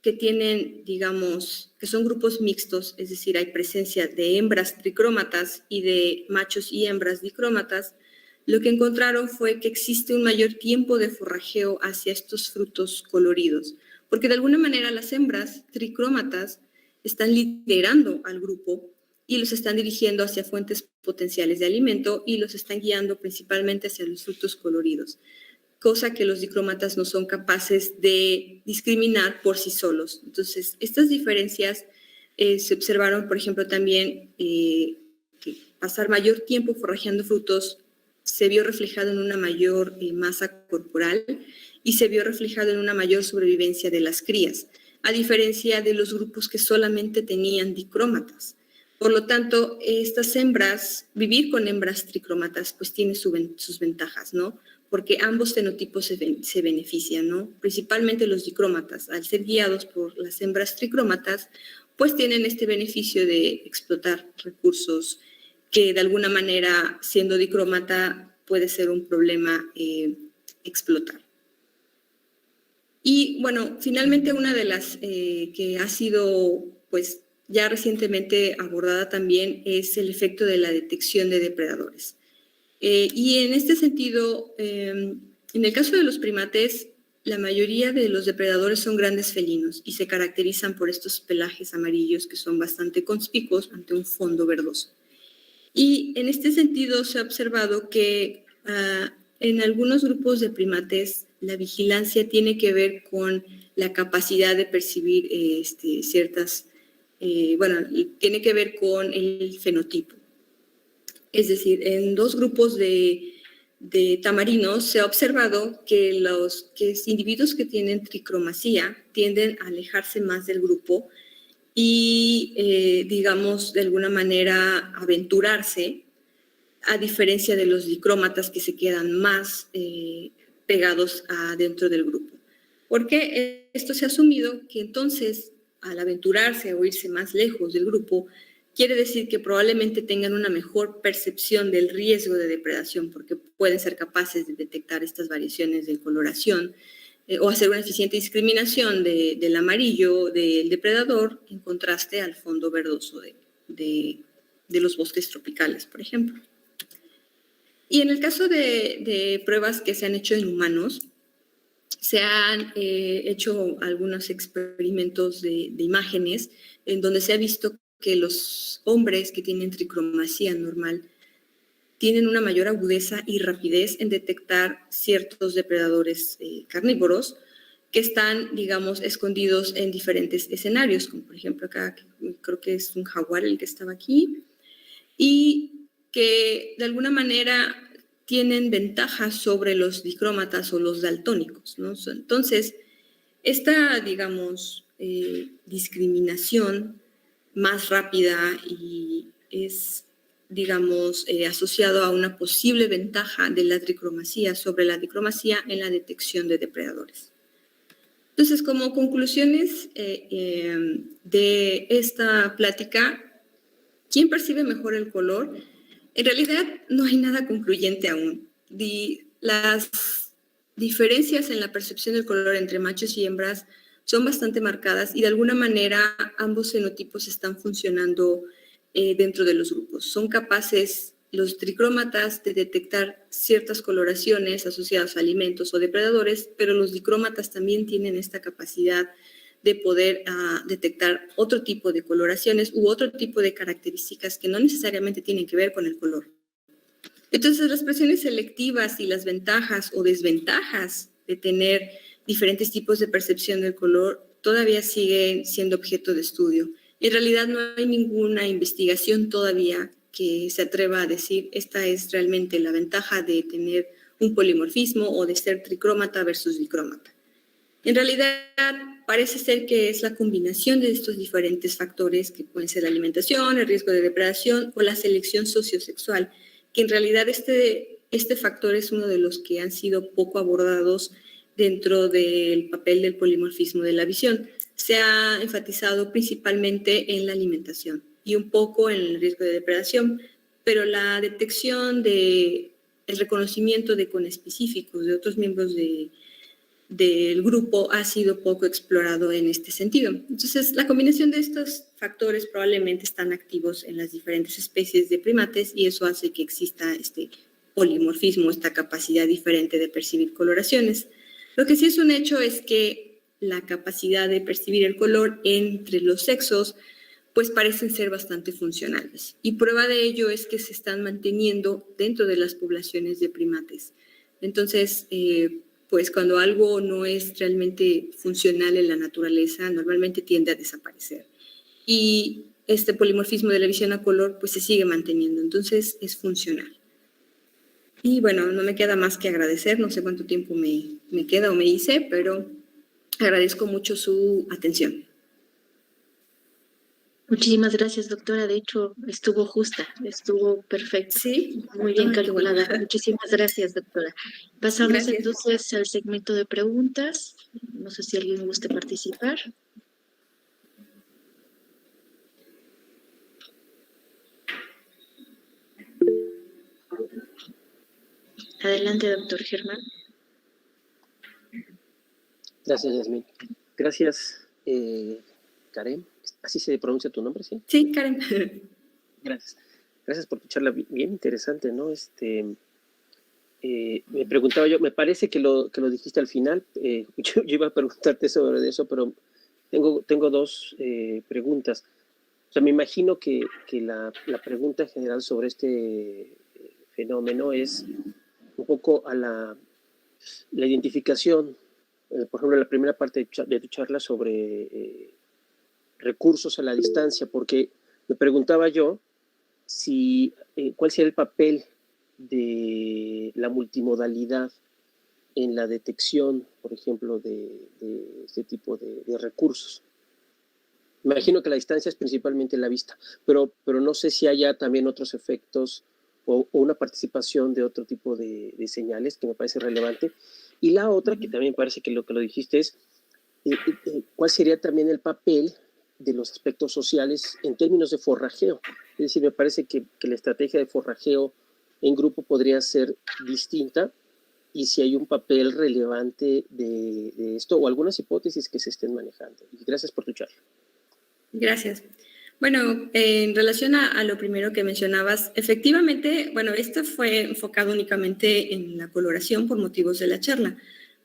Speaker 2: que tienen, digamos, que son grupos mixtos, es decir, hay presencia de hembras tricrómatas y de machos y hembras dicrómatas, lo que encontraron fue que existe un mayor tiempo de forrajeo hacia estos frutos coloridos, porque de alguna manera las hembras tricrómatas están liderando al grupo y los están dirigiendo hacia fuentes potenciales de alimento y los están guiando principalmente hacia los frutos coloridos, cosa que los dicrómatas no son capaces de discriminar por sí solos. Entonces, estas diferencias se observaron, por ejemplo, también que pasar mayor tiempo forrajeando frutos se vio reflejado en una mayor masa corporal y se vio reflejado en una mayor sobrevivencia de las crías, a diferencia de los grupos que solamente tenían dicrómatas. Por lo tanto, estas hembras, vivir con hembras tricrómatas, pues tiene sus ventajas, ¿no? Porque ambos fenotipos se benefician, ¿no? Principalmente los dicrómatas, al ser guiados por las hembras tricrómatas, pues tienen este beneficio de explotar recursos que de alguna manera, siendo dicrómata, puede ser un problema explotar. Y bueno, finalmente una de las que ha sido pues ya recientemente abordada también es el efecto de la detección de depredadores. Y en este sentido, en el caso de los primates, la mayoría de los depredadores son grandes felinos y se caracterizan por estos pelajes amarillos que son bastante conspicuos ante un fondo verdoso. Y en este sentido se ha observado que en algunos grupos de primates la vigilancia tiene que ver con la capacidad de percibir tiene que ver con el fenotipo. Es decir, en dos grupos de tamarinos se ha observado que los individuos que tienen tricromacia tienden a alejarse más del grupo y, digamos, de alguna manera aventurarse, a diferencia de los dicrómatas que se quedan más pegados dentro del grupo. Porque esto se ha asumido que entonces, al aventurarse o irse más lejos del grupo, quiere decir que probablemente tengan una mejor percepción del riesgo de depredación, porque pueden ser capaces de detectar estas variaciones de coloración o hacer una eficiente discriminación del amarillo del depredador en contraste al fondo verdoso de los bosques tropicales, por ejemplo. Y en el caso de pruebas que se han hecho en humanos, se han hecho algunos experimentos de imágenes en donde se ha visto que los hombres que tienen tricromacia normal tienen una mayor agudeza y rapidez en detectar ciertos depredadores carnívoros que están, digamos, escondidos en diferentes escenarios, como por ejemplo acá, creo que es un jaguar el que estaba aquí, y que de alguna manera tienen ventajas sobre los dicrómatas o los daltónicos, ¿no? Entonces, esta, digamos, discriminación más rápida y es, digamos, asociado a una posible ventaja de la tricromacia sobre la dicromacia en la detección de depredadores. Entonces, como conclusiones de esta plática, ¿quién percibe mejor el color? En realidad no hay nada concluyente aún. Las diferencias en la percepción del color entre machos y hembras son bastante marcadas y de alguna manera ambos fenotipos están funcionando dentro de los grupos. Son capaces los tricrómatas de detectar ciertas coloraciones asociadas a alimentos o depredadores, pero los dicrómatas también tienen esta capacidad de poder detectar otro tipo de coloraciones u otro tipo de características que no necesariamente tienen que ver con el color. Entonces, las presiones selectivas y las ventajas o desventajas de tener diferentes tipos de percepción del color todavía siguen siendo objeto de estudio. En realidad no hay ninguna investigación todavía que se atreva a decir esta es realmente la ventaja de tener un polimorfismo o de ser tricrómata versus dicrómata. En realidad, parece ser que es la combinación de estos diferentes factores que pueden ser la alimentación, el riesgo de depredación o la selección sociosexual, que en realidad este factor es uno de los que han sido poco abordados dentro del papel del polimorfismo de la visión. Se ha enfatizado principalmente en la alimentación y un poco en el riesgo de depredación, pero la detección el reconocimiento de conespecíficos de otros miembros del grupo ha sido poco explorado en este sentido. Entonces, la combinación de estos factores probablemente están activos en las diferentes especies de primates y eso hace que exista este polimorfismo, esta capacidad diferente de percibir coloraciones. Lo que sí es un hecho es que la capacidad de percibir el color entre los sexos pues parecen ser bastante funcionales. Y prueba de ello es que se están manteniendo dentro de las poblaciones de primates. Entonces, pues cuando algo no es realmente funcional en la naturaleza, normalmente tiende a desaparecer. Y este polimorfismo de la visión a color pues se sigue manteniendo, entonces es funcional. Y bueno, no me queda más que agradecer, no sé cuánto tiempo me queda o me hice, pero agradezco mucho su atención.
Speaker 1: Muchísimas gracias, doctora. De hecho, estuvo justa, estuvo perfecta.
Speaker 2: Sí,
Speaker 1: Muy bien calculada.
Speaker 2: Bueno.
Speaker 1: Muchísimas gracias, doctora. Pasamos
Speaker 2: Gracias.
Speaker 1: entonces al segmento de preguntas. No sé si alguien guste participar. Adelante, doctor Germán.
Speaker 3: Gracias, Yasmín. Gracias, Karen. ¿Así se pronuncia tu nombre, sí?
Speaker 2: Sí, Karen.
Speaker 3: Gracias. Gracias por tu charla, bien interesante, ¿no? me preguntaba yo, me parece que lo dijiste al final, yo iba a preguntarte sobre eso, pero tengo dos preguntas. O sea, me imagino que la pregunta general sobre este fenómeno es un poco a la identificación, por ejemplo, la primera parte de tu charla sobre recursos a la distancia, porque me preguntaba yo si cuál sería el papel de la multimodalidad en la detección, por ejemplo, de este tipo de recursos. Imagino que la distancia es principalmente la vista, pero no sé si haya también otros efectos o una participación de otro tipo de señales que me parece relevante. Y la otra, que también parece que lo dijiste, es cuál sería también el papel de los aspectos sociales en términos de forrajeo. Es decir, me parece que la estrategia de forrajeo en grupo podría ser distinta y si hay un papel relevante de esto o algunas hipótesis que se estén manejando. Y gracias por tu charla.
Speaker 2: Gracias. Bueno, en relación a lo primero que mencionabas, efectivamente, bueno, esto fue enfocado únicamente en la coloración por motivos de la charla,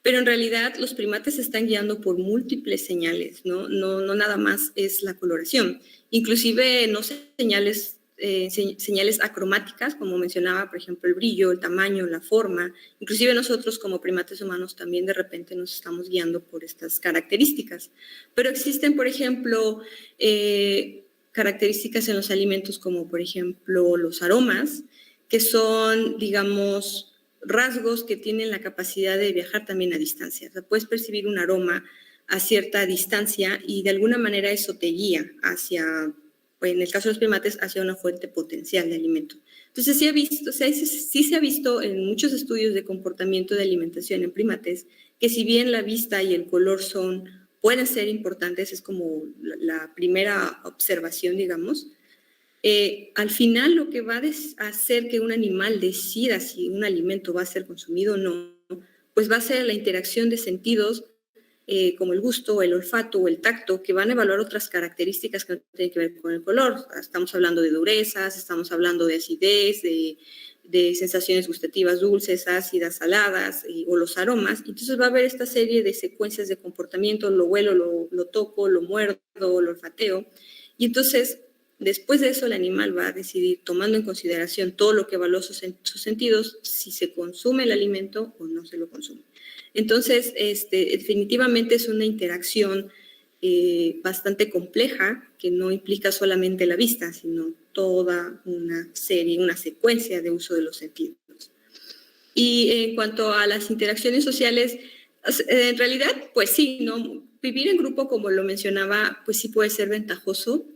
Speaker 2: pero en realidad los primates se están guiando por múltiples señales, ¿no? No nada más es la coloración, inclusive no señales, señales acromáticas, como mencionaba, por ejemplo, el brillo, el tamaño, la forma, inclusive nosotros como primates humanos también de repente nos estamos guiando por estas características, pero existen, por ejemplo, características en los alimentos como por ejemplo los aromas, que son, digamos, rasgos que tienen la capacidad de viajar también a distancia. O sea, puedes percibir un aroma a cierta distancia y de alguna manera eso te guía hacia, en el caso de los primates, hacia una fuente potencial de alimento. Entonces sí se ha visto en muchos estudios de comportamiento de alimentación en primates que si bien la vista y el color pueden ser importantes, es como la primera observación, digamos. Al final lo que va a hacer que un animal decida si un alimento va a ser consumido o no, pues va a ser la interacción de sentidos como el gusto, el olfato o el tacto, que van a evaluar otras características que no tienen que ver con el color. Estamos hablando de durezas, estamos hablando de acidez, de sensaciones gustativas dulces, ácidas, saladas o los aromas. Entonces va a haber esta serie de secuencias de comportamiento, lo huelo, lo toco, lo muerdo, lo olfateo. Y entonces, después de eso, el animal va a decidir, tomando en consideración todo lo que evaluó sus sentidos, si se consume el alimento o no se lo consume. Entonces, definitivamente es una interacción bastante compleja que no implica solamente la vista, sino toda una serie, una secuencia de uso de los sentidos. Y en cuanto a las interacciones sociales, en realidad, pues sí, ¿no? Vivir en grupo, como lo mencionaba, pues sí puede ser ventajoso,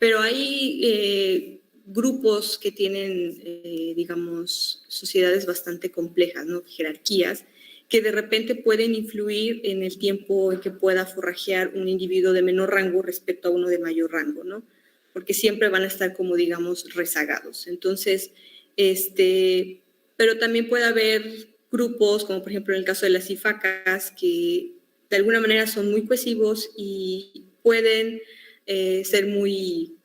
Speaker 2: pero hay grupos que tienen, digamos, sociedades bastante complejas, ¿no? Jerarquías, que de repente pueden influir en el tiempo en que pueda forrajear un individuo de menor rango respecto a uno de mayor rango, ¿no? Porque siempre van a estar como, digamos, rezagados. Entonces, pero también puede haber grupos, como por ejemplo en el caso de las cifacas, que de alguna manera son muy cohesivos y pueden ser muy,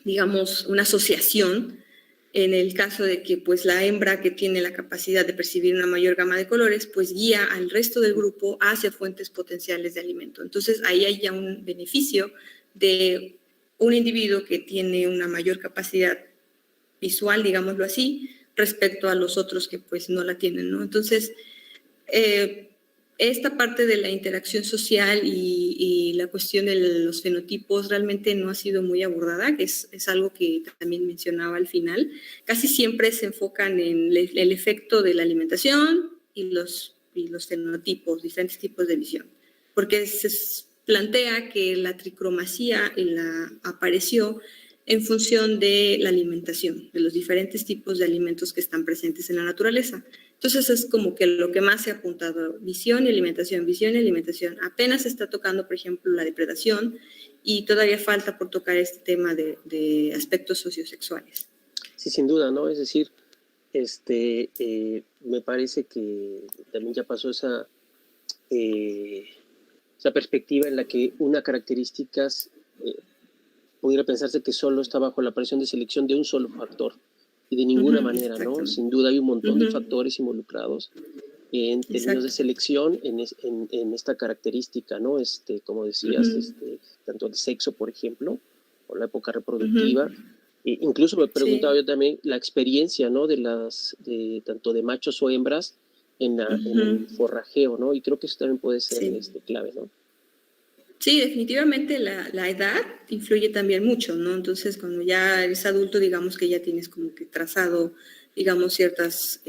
Speaker 2: digamos, una asociación en el caso de que pues la hembra que tiene la capacidad de percibir una mayor gama de colores, pues guía al resto del grupo hacia fuentes potenciales de alimento. Entonces ahí hay ya un beneficio de un individuo que tiene una mayor capacidad visual, digámoslo así, respecto a los otros que pues no la tienen, ¿no? Entonces, esta parte de la interacción social y la cuestión de los fenotipos realmente no ha sido muy abordada, que es algo que también mencionaba al final. Casi siempre se enfocan en el efecto de la alimentación y los fenotipos, diferentes tipos de visión, porque se plantea que la tricromacia apareció en función de la alimentación, de los diferentes tipos de alimentos que están presentes en la naturaleza. Entonces es como que lo que más se ha apuntado, visión y alimentación, visión y alimentación. Apenas se está tocando, por ejemplo, la depredación y todavía falta por tocar este tema de aspectos sociosexuales.
Speaker 3: Sí, sin duda, ¿no? Es decir, me parece que también ya pasó esa perspectiva en la que una característica pudiera pensarse que solo está bajo la presión de selección de un solo factor, y de ninguna
Speaker 2: Ujú,
Speaker 3: manera, ¿no?
Speaker 2: exacto.
Speaker 3: Sin duda hay un montón de
Speaker 2: Ujú,
Speaker 3: factores involucrados en términos de
Speaker 2: exacto.
Speaker 3: selección en esta característica, ¿no? Como decías,
Speaker 2: Ujú,
Speaker 3: tanto el sexo, por ejemplo, o la época reproductiva.
Speaker 2: ujú,
Speaker 3: Incluso me preguntaba
Speaker 2: sí.
Speaker 3: yo también la experiencia, ¿no? Tanto de machos o hembras en
Speaker 2: Ujú,
Speaker 3: el forrajeo, ¿no? Y creo que eso también puede ser
Speaker 2: sí.
Speaker 3: clave, ¿no?
Speaker 2: Sí, definitivamente la edad influye también mucho, ¿no? Entonces, cuando ya eres adulto, digamos que ya tienes como que trazado, digamos, ciertas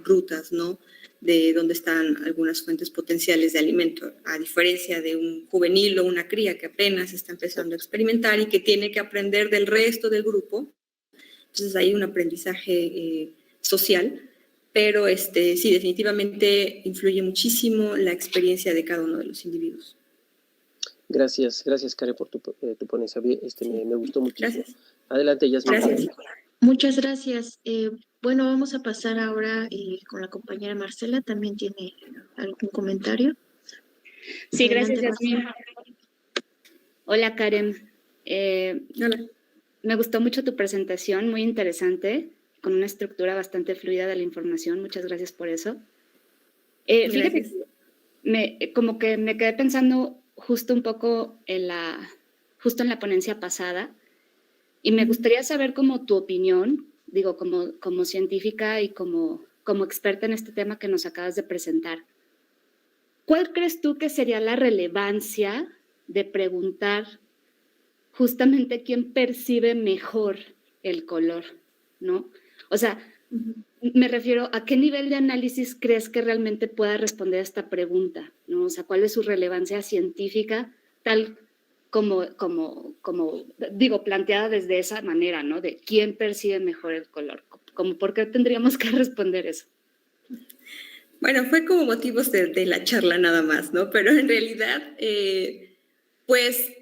Speaker 2: rutas, ¿no? De dónde están algunas fuentes potenciales de alimento, a diferencia de un juvenil o una cría que apenas está empezando a
Speaker 3: Exacto.
Speaker 2: experimentar y que tiene que aprender del resto del grupo. Entonces, hay un aprendizaje social, pero sí, definitivamente influye muchísimo la experiencia de cada uno de los individuos.
Speaker 3: Gracias, Karen, por tu ponencia.
Speaker 2: Sí,
Speaker 3: Me gustó muchísimo.
Speaker 2: gracias.
Speaker 3: Adelante, Yasmin.
Speaker 2: Gracias.
Speaker 1: Muchas gracias. Bueno, vamos a pasar ahora con la compañera Marcela. También tiene algún comentario.
Speaker 4: Sí, gracias,
Speaker 1: Adelante,
Speaker 4: Yasmin.
Speaker 1: Marcela.
Speaker 4: Hola, Karen.
Speaker 2: Hola.
Speaker 4: Me gustó mucho tu presentación, muy interesante, con una estructura bastante fluida de la información. Muchas gracias por eso. Fíjate
Speaker 2: Gracias.
Speaker 4: que como que me quedé pensando justo un poco justo en la ponencia pasada, y me gustaría saber como tu opinión, digo, como científica y como experta en este tema que nos acabas de presentar. ¿Cuál crees tú que sería la relevancia de preguntar justamente quién percibe mejor el color, ¿no? O sea, me refiero a qué nivel de análisis crees que realmente pueda responder a esta pregunta, ¿no? O sea, ¿cuál es su relevancia científica tal como digo, planteada desde esa manera, ¿no? De quién percibe mejor el color. Como ¿por qué tendríamos que responder eso?
Speaker 2: Bueno, fue como motivos de la charla nada más, ¿no? Pero en realidad, pues,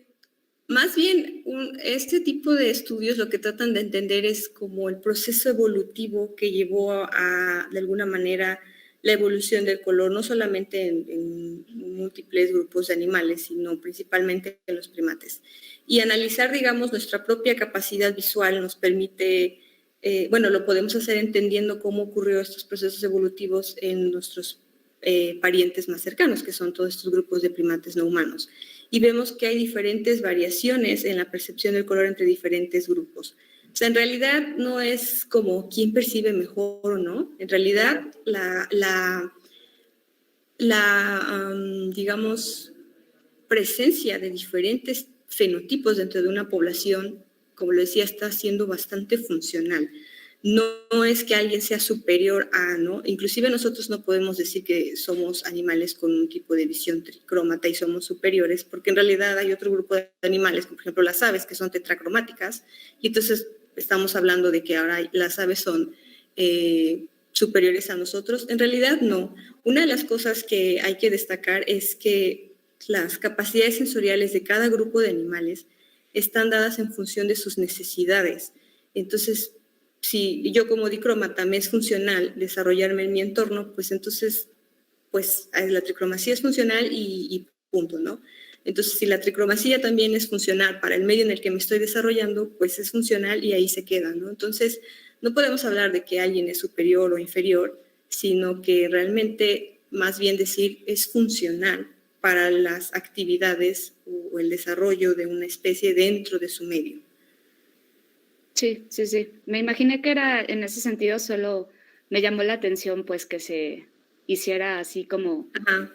Speaker 2: más bien, este tipo de estudios lo que tratan de entender es como el proceso evolutivo que llevó de alguna manera, la evolución del color, no solamente en múltiples grupos de animales, sino principalmente en los primates. Y analizar, digamos, nuestra propia capacidad visual nos permite, bueno, lo podemos hacer entendiendo cómo ocurrió estos procesos evolutivos en nuestros parientes más cercanos, que son todos estos grupos de primates no humanos. Y vemos que hay diferentes variaciones en la percepción del color entre diferentes grupos. O sea, en realidad no es como quién percibe mejor o no. En realidad, digamos, presencia de diferentes fenotipos dentro de una población, como lo decía, está siendo bastante funcional. No es que alguien sea superior a, ¿no? Inclusive nosotros no podemos decir que somos animales con un tipo de visión tricrómata y somos superiores, porque en realidad hay otro grupo de animales, como por ejemplo las aves, que son tetracromáticas, y entonces estamos hablando de que ahora las aves son superiores a nosotros. En realidad no. Una de las cosas que hay que destacar es que las capacidades sensoriales de cada grupo de animales están dadas en función de sus necesidades. Entonces, si yo como dicrómata me es funcional desarrollarme en mi entorno, pues entonces, pues la tricromacia es funcional y punto, ¿no? Entonces, si la tricromacia también es funcional para el medio en el que me estoy desarrollando, pues es funcional y ahí se queda, ¿no? Entonces, no podemos hablar de que alguien es superior o inferior, sino que realmente más bien decir es funcional para las actividades o el desarrollo de una especie dentro de su medio.
Speaker 4: Sí, sí, sí. Me imaginé que era en ese sentido, solo me llamó la atención pues que se hiciera así como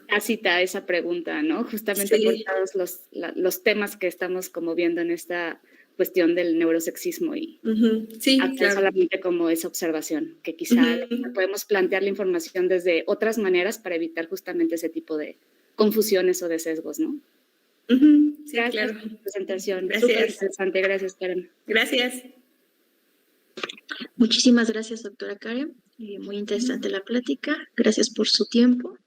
Speaker 4: tácita esa pregunta, ¿no? Justamente por
Speaker 2: Sí.
Speaker 4: todos los temas que estamos como viendo en esta cuestión del neurosexismo y
Speaker 2: Sí,
Speaker 4: hacer
Speaker 2: claro.
Speaker 4: solamente como esa observación, que quizá podemos plantear la información desde otras maneras para evitar justamente ese tipo de confusiones o de sesgos, ¿no?
Speaker 2: Sí,
Speaker 4: Gracias
Speaker 2: claro.
Speaker 4: por tu presentación, súper
Speaker 2: Gracias.
Speaker 4: interesante, gracias, Karen.
Speaker 2: Gracias.
Speaker 1: Muchísimas gracias, doctora Karen. Muy interesante la plática. Gracias por su tiempo.